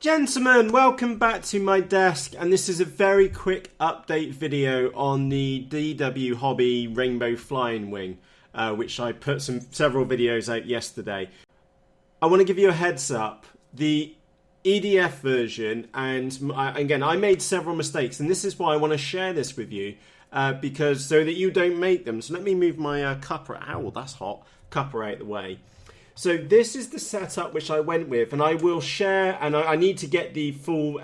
Gentlemen, welcome back to my desk, and this is a very quick update video on the DW Hobby Rainbow Flying Wing, which I put several videos out yesterday. I want to give you a heads up. The EDF version, and again, I made several mistakes, and this is why I want to share this with you, because so that you don't make them. So let me move my cuppa. Ow, that's hot. Cuppa out of the way. So this is the setup which I went with, and I will share, and I need to get the full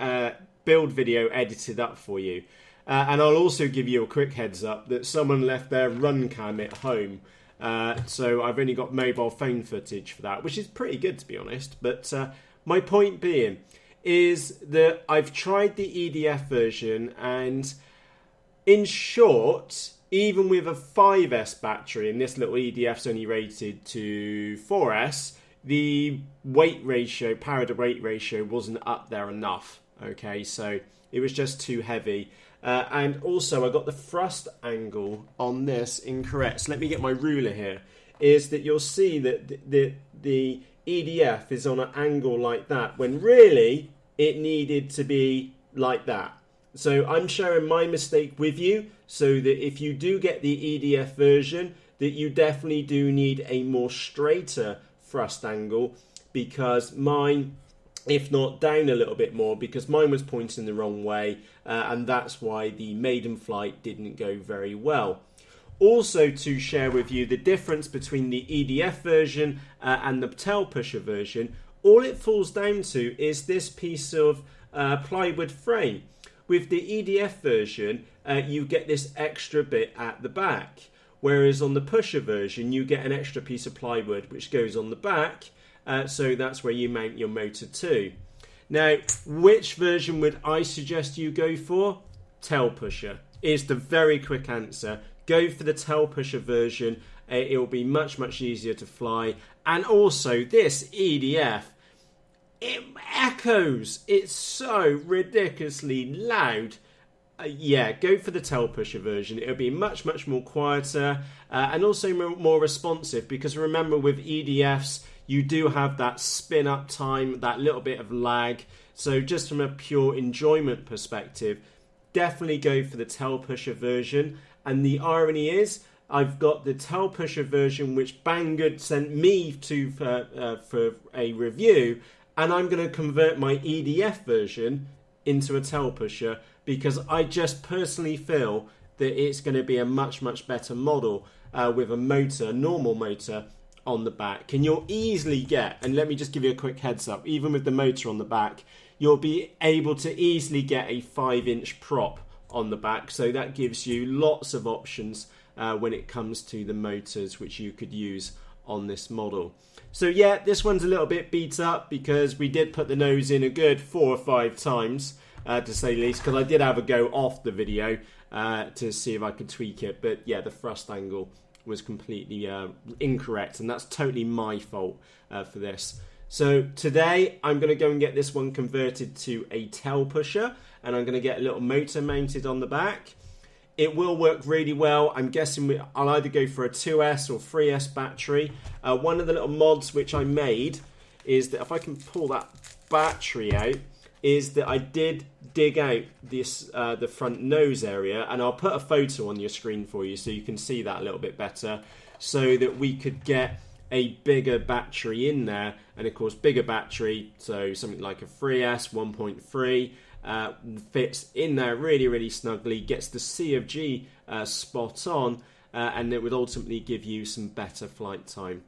build video edited up for you. And I'll also give you a quick heads up that someone left their run cam at home. So I've only got mobile phone footage for that, which is pretty good to be honest. But my point being is that I've tried the EDF version, and in short, even with a 5S battery, and this little EDF's only rated to 4S, the weight ratio, power to weight ratio wasn't up there enough. Okay, so it was just too heavy. And also I got the thrust angle on this incorrect. So let me get my ruler here. Is that you'll see that the EDF is on an angle like that, when really it needed to be like that. So I'm sharing my mistake with you, so that if you do get the EDF version, that you definitely do need a more straighter thrust angle, because mine, if not down a little bit more, because mine was pointing the wrong way, and that's why the maiden flight didn't go very well. Also to share with you the difference between the EDF version and the tail pusher version, all it falls down to is this piece of plywood frame. With the EDF version, you get this extra bit at the back, whereas on the pusher version, you get an extra piece of plywood which goes on the back, so that's where you mount your motor to. Now, which version would I suggest you go for? Tail pusher is the very quick answer. Go for the tail pusher version. It will be much easier to fly, and also this EDF, it echoes. It's so ridiculously loud. Yeah, go for the tail pusher version. It'll be much more quieter and also more responsive, because remember with EDFs you do have that spin up time, that little bit of lag. So just from a pure enjoyment perspective, definitely go for the tail pusher version. And the irony is, I've got the tail pusher version which Banggood sent me to for a review, and I'm going to convert my EDF version into a tail pusher, because I just personally feel that it's going to be a much better model with a motor, normal motor on the back. And you'll easily get, and let me just give you a quick heads up, even with the motor on the back, you'll be able to easily get a 5-inch prop on the back. So that gives you lots of options when it comes to the motors which you could use on this model. So yeah, this one's a little bit beat up because we did put the nose in a good 4 or 5 times, to say the least, because I did have a go off the video to see if I could tweak it. But yeah, the thrust angle was completely incorrect, and that's totally my fault for this. So today I'm going to go and get this one converted to a tail pusher, and I'm going to get a little motor mounted on the back. It will work really well. I'm guessing I'll either go for a 2S or 3S battery. One of the little mods which I made is that if I can pull that battery out, is that I did dig out this the front nose area, and I'll put a photo on your screen for you so you can see that a little bit better, so that we could get a bigger battery in there. And of course, bigger battery, so something like a 3S 1.3, fits in there really snugly, gets the C of G spot on, and it would ultimately give you some better flight time.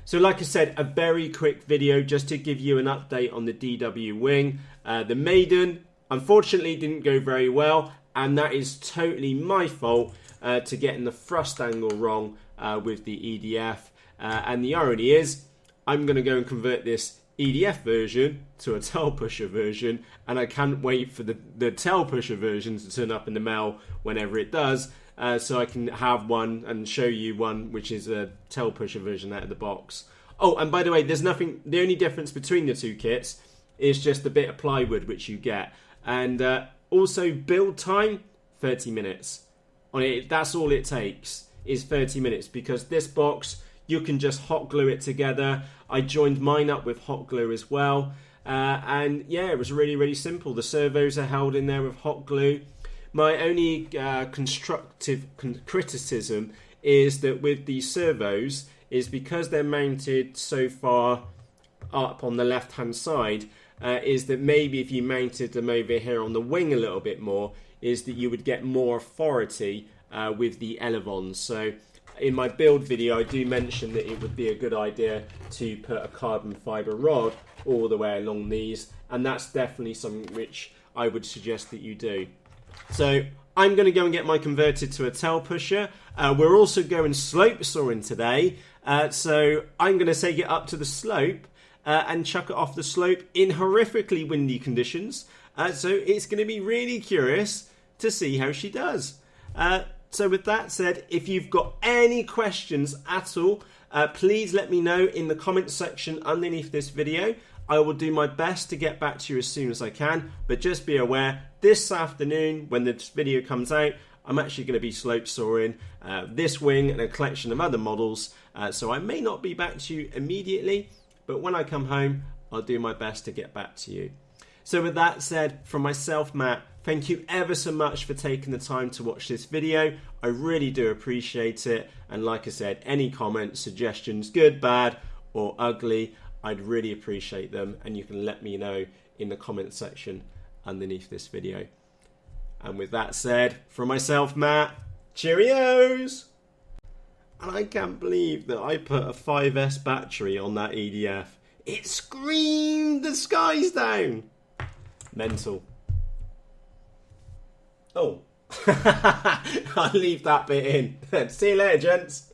So like I said, a very quick video just to give you an update on the DW wing. The maiden unfortunately didn't go very well, and that is totally my fault to getting the thrust angle wrong with the EDF. And the irony is, I'm going to go and convert this EDF version to a tail pusher version, and I can't wait for the tail pusher version to turn up in the mail whenever it does, so I can have one and show you one which is a tail pusher version out of the box. Oh, and by the way, there's nothing, the only difference between the two kits is just a bit of plywood which you get, and also build time 30 minutes on it. That's all it takes, is 30 minutes, because this box you can just hot glue it together. I joined mine up with hot glue as well. And yeah, it was really, really simple. The servos are held in there with hot glue. My only constructive criticism is that with these servos, is because they're mounted so far up on the left hand side, is that maybe if you mounted them over here on the wing a little bit more, is that you would get more authority with the elevons. So in my build video, I do mention that it would be a good idea to put a carbon fibre rod all the way along these, and that's definitely something which I would suggest that you do. So I'm going to go and get my converted to a tail pusher. We're also going slope sawing today, so I'm going to take it up to the slope and chuck it off the slope in horrifically windy conditions. So it's going to be really curious to see how she does. So with that said, if you've got any questions at all, please let me know in the comments section underneath this video. I will do my best to get back to you as soon as I can, but just be aware, this afternoon when this video comes out, I'm actually going to be slope sawing this wing and a collection of other models, so I may not be back to you immediately, but when I come home, I'll do my best to get back to you. So with that said, from myself, Matt, thank you ever so much for taking the time to watch this video. I really do appreciate it. And like I said, any comments, suggestions, good, bad, or ugly, I'd really appreciate them. And you can let me know in the comments section underneath this video. And with that said, from myself, Matt, cheerios! And I can't believe that I put a 5S battery on that EDF. It screamed the skies down. Mental. Oh, I'll leave that bit in. See you later, gents.